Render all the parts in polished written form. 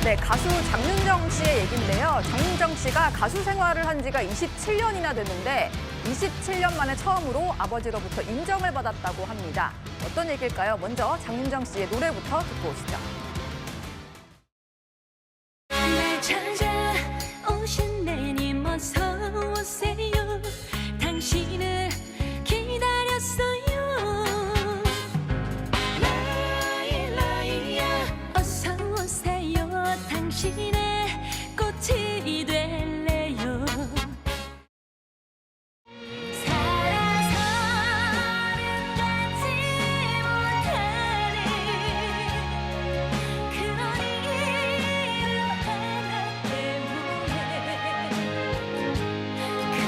네, 가수 장윤정 씨의 얘기인데요. 장윤정 씨가 가수 생활을 한 지가 27년이나 됐는데 27년 만에 처음으로 아버지로부터 인정을 받았다고 합니다. 어떤 얘기일까요? 먼저 장윤정 씨의 노래부터 듣고 오시죠. 날 찾아오신 내님 어서 오세요. 당신을 기다렸어요. 라이라이야 어서 오세요. 당신의 꽃이 될래요. 살아서는 갖지 못하는 그런 이름 하나 때문에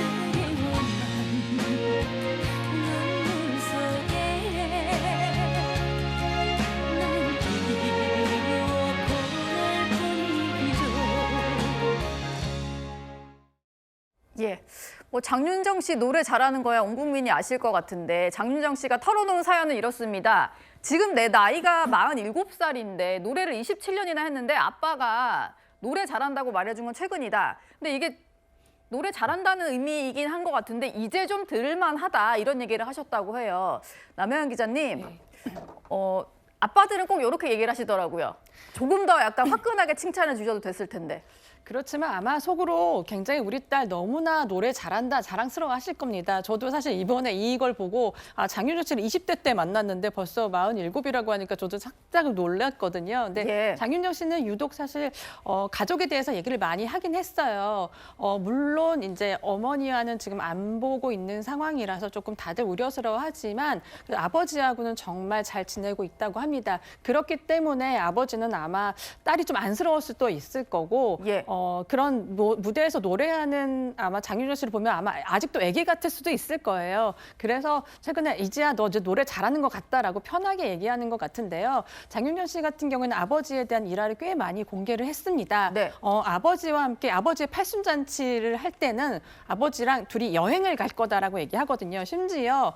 그리워만 눈물 속에 날 비워보낼 뿐이죠. 예. 뭐 장윤정 씨 노래 잘하는 거야 온 국민이 아실 것 같은데 장윤정 씨가 털어놓은 사연은 이렇습니다. 지금 내 나이가 47살인데 노래를 27년이나 했는데 아빠가 노래 잘한다고 말해준 건 최근이다. 근데 이게 노래 잘한다는 의미이긴 한 것 같은데 이제 좀 들을만하다 이런 얘기를 하셨다고 해요. 남혜연 기자님, 아빠들은 꼭 이렇게 얘기를 하시더라고요. 조금 더 약간 화끈하게 칭찬해 주셔도 됐을 텐데. 그렇지만 아마 속으로 굉장히 우리 딸 너무나 노래 잘한다, 자랑스러워 하실 겁니다. 저도 사실 이번에 이걸 보고 장윤정 씨를 20대 때 만났는데 벌써 47이라고 하니까 저도 살짝 놀랐거든요. 근데 예. 장윤정 씨는 유독 사실 가족에 대해서 얘기를 많이 하긴 했어요. 물론 이제 어머니와는 지금 안 보고 있는 상황이라서 조금 다들 우려스러워하지만 그 아버지하고는 정말 잘 지내고 있다고 합니다. 그렇기 때문에 아버지는 아마 딸이 좀 안쓰러울 수도 있을 거고 예. 그런 무대에서 노래하는 아마 장윤정 씨를 보면 아마 아직도 아기 같을 수도 있을 거예요. 그래서 최근에 이지야 너 이제 노래 잘하는 것 같다라고 편하게 얘기하는 것 같은데요. 장윤정 씨 같은 경우에는 아버지에 대한 일화를 꽤 많이 공개를 했습니다. 네. 아버지와 함께 아버지의 팔순잔치를 할 때는 아버지랑 둘이 여행을 갈 거다라고 얘기하거든요. 심지어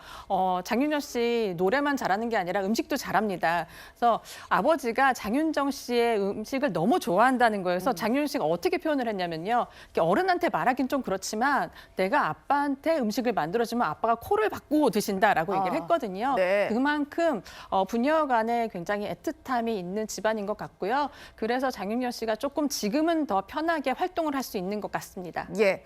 장윤정 씨 노래만 잘하는 게 아니라 음식도 잘합니다. 그래서 아버지가 장윤정 씨의 음식을 너무 좋아한다는 거예요. 그래서 장윤정 씨가 어떻게 표현을 했냐면요. 어른한테 말하긴 좀 그렇지만 내가 아빠한테 음식을 만들어주면 아빠가 코를 박고 드신다라고 얘기를 했거든요. 네. 그만큼 부녀 간에 굉장히 애틋함이 있는 집안인 것 같고요. 그래서 장윤정 씨가 조금 지금은 더 편하게 활동을 할 수 있는 것 같습니다. 예.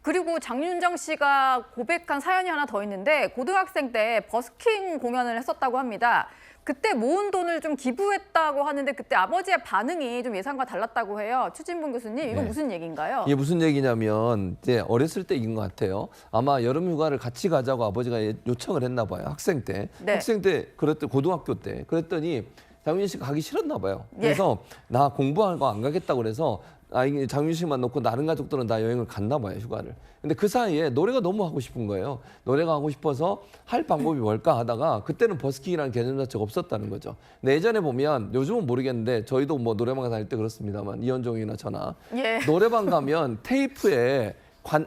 그리고 장윤정 씨가 고백한 사연이 하나 더 있는데 고등학생 때 버스킹 공연을 했었다고 합니다. 그때 모은 돈을 좀 기부했다고 하는데 그때 아버지의 반응이 좀 예상과 달랐다고 해요. 추진봉 교수님, 이거 네. 무슨 얘기인가요? 이게 무슨 얘기냐면 이제 어렸을 때인 것 같아요. 아마 여름 휴가를 같이 가자고 아버지가 요청을 했나 봐요. 학생 때. 네. 학생 때 그랬더니 고등학교 때. 그랬더니 장윤정 씨가 가기 싫었나 봐요. 예. 그래서 나 공부하는 거 안 가겠다고 그래서 이게 장윤정 씨만 놓고 다른 가족들은 다 여행을 갔나 봐요, 휴가를. 근데 그 사이에 노래가 너무 하고 싶은 거예요. 노래가 하고 싶어서 할 방법이 뭘까 하다가 그때는 버스킹이라는 개념 자체가 없었다는 거죠. 근데 예전에 보면 요즘은 모르겠는데 저희도 뭐 노래방 다닐 때 그렇습니다만 이현종이나 저나 예. 노래방 가면 테이프에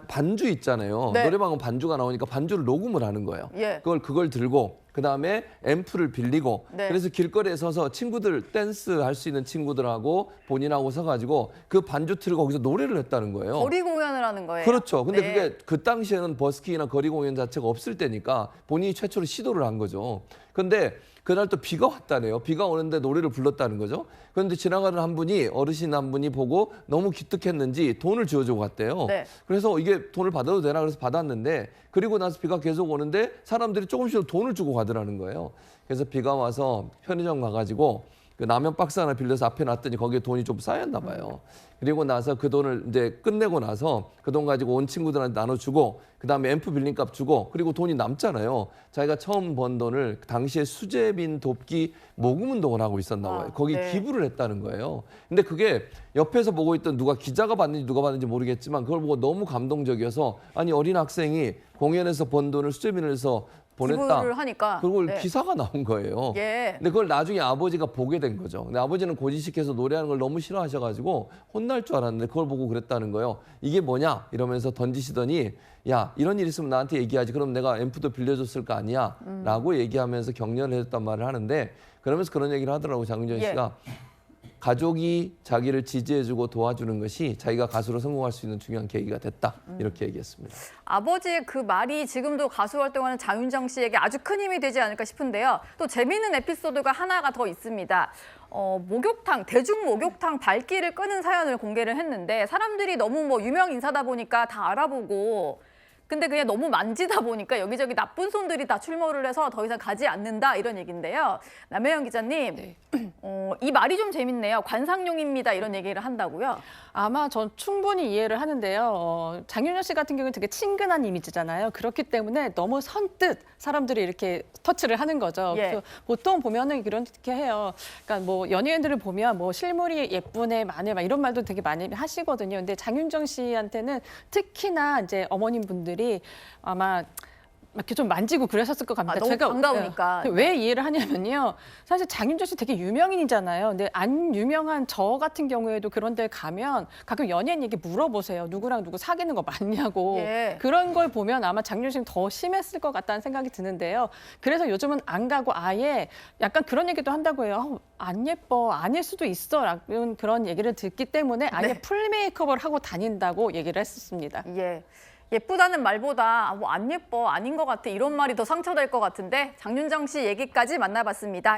반주 있잖아요. 네. 노래방은 반주가 나오니까 반주를 녹음을 하는 거예요. 예. 그걸 들고 그다음에 앰프를 빌리고 네. 그래서 길거리에 서서 친구들 댄스 할 수 있는 친구들하고 본인하고 서가지고 그 반주 틀고 거기서 노래를 했다는 거예요. 거리 공연을 하는 거예요. 그렇죠. 근데 네. 그게 그 당시에는 버스킹이나 거리 공연 자체가 없을 때니까 본인이 최초로 시도를 한 거죠. 근데 그날 또 비가 왔다네요. 비가 오는데 노래를 불렀다는 거죠. 그런데 지나가는 한 분이 어르신 한 분이 보고 너무 기특했는지 돈을 쥐어주고 갔대요. 네. 그래서 이게 돈을 받아도 되나 그래서 받았는데 그리고 나서 비가 계속 오는데 사람들이 조금씩 돈을 주고 가더라는 거예요. 그래서 비가 와서 편의점 가가지고 그 라면 박스 하나 빌려서 앞에 놨더니 거기에 돈이 좀 쌓였나 봐요. 그리고 나서 그 돈을 이제 끝내고 나서 그 돈 가지고 온 친구들한테 나눠주고 그다음에 앰프 빌린 값 주고 그리고 돈이 남잖아요. 자기가 처음 번 돈을 당시에 수제빈 돕기 모금 운동을 하고 있었나 봐요. 거기 네. 기부를 했다는 거예요. 근데 그게 옆에서 보고 있던 누가 기자가 봤는지 누가 봤는지 모르겠지만 그걸 보고 너무 감동적이어서 아니 어린 학생이 공연에서 번 돈을 수제빈을 해서 보냈다. 기부를 하니까. 그걸 네. 기사가 나온 거예요. 예. 근데 그걸 나중에 아버지가 보게 된 거죠. 근데 아버지는 고지식해서 노래하는 걸 너무 싫어하셔가지고 혼날 줄 알았는데 그걸 보고 그랬다는 거예요. 이게 뭐냐 이러면서 던지시더니 야 이런 일 있으면 나한테 얘기하지. 그럼 내가 앰프도 빌려줬을 거 아니야 라고 얘기하면서 격려를 해줬단 말을 하는데 그러면서 그런 얘기를 하더라고 장윤정 예. 씨가 가족이 자기를 지지해주고 도와주는 것이 자기가 가수로 성공할 수 있는 중요한 계기가 됐다. 이렇게 얘기했습니다. 아버지의 그 말이 지금도 가수 활동하는 장윤정 씨에게 아주 큰 힘이 되지 않을까 싶은데요. 또 재미있는 에피소드가 하나가 더 있습니다. 목욕탕, 대중 목욕탕 발길을 끄는 사연을 공개를 했는데 사람들이 너무 뭐 유명 인사다 보니까 다 알아보고 근데 그냥 너무 만지다 보니까 여기저기 나쁜 손들이 다 출몰을 해서 더 이상 가지 않는다 이런 얘기인데요. 남혜영 기자님, 네. 이 말이 좀 재밌네요. 관상용입니다 이런 얘기를 한다고요. 아마 전 충분히 이해를 하는데요. 장윤정 씨 같은 경우는 되게 친근한 이미지잖아요. 그렇기 때문에 너무 선뜻 사람들이 이렇게 터치를 하는 거죠. 예. 그래서 보통 보면은 이렇게 해요. 그러니까 뭐 연예인들을 보면 뭐 실물이 예쁘네, 마네, 막 이런 말도 되게 많이 하시거든요. 근데 장윤정 씨한테는 특히나 이제 어머님 분들이 아마 이렇게 좀 만지고 그러셨을 것 같습니다. 너무 반가우니까. 왜 이해를 하냐면요. 사실 장윤정 씨 되게 유명인이잖아요. 근데 안 유명한 저 같은 경우에도 그런 데 가면 가끔 연예인 얘기 물어보세요. 누구랑 누구 사귀는 거 맞냐고. 예. 그런 걸 보면 아마 장윤정 씨 더 심했을 것 같다는 생각이 드는데요. 그래서 요즘은 안 가고 아예 약간 그런 얘기도 한다고 해요. 안 예뻐, 아닐 수도 있어. 라는 그런 얘기를 듣기 때문에 아예 네. 풀 메이크업을 하고 다닌다고 얘기를 했었습니다. 예. 예쁘다는 말보다 뭐 안 예뻐, 아닌 것 같아 이런 말이 더 상처될 것 같은데 장윤정 씨 얘기까지 만나봤습니다.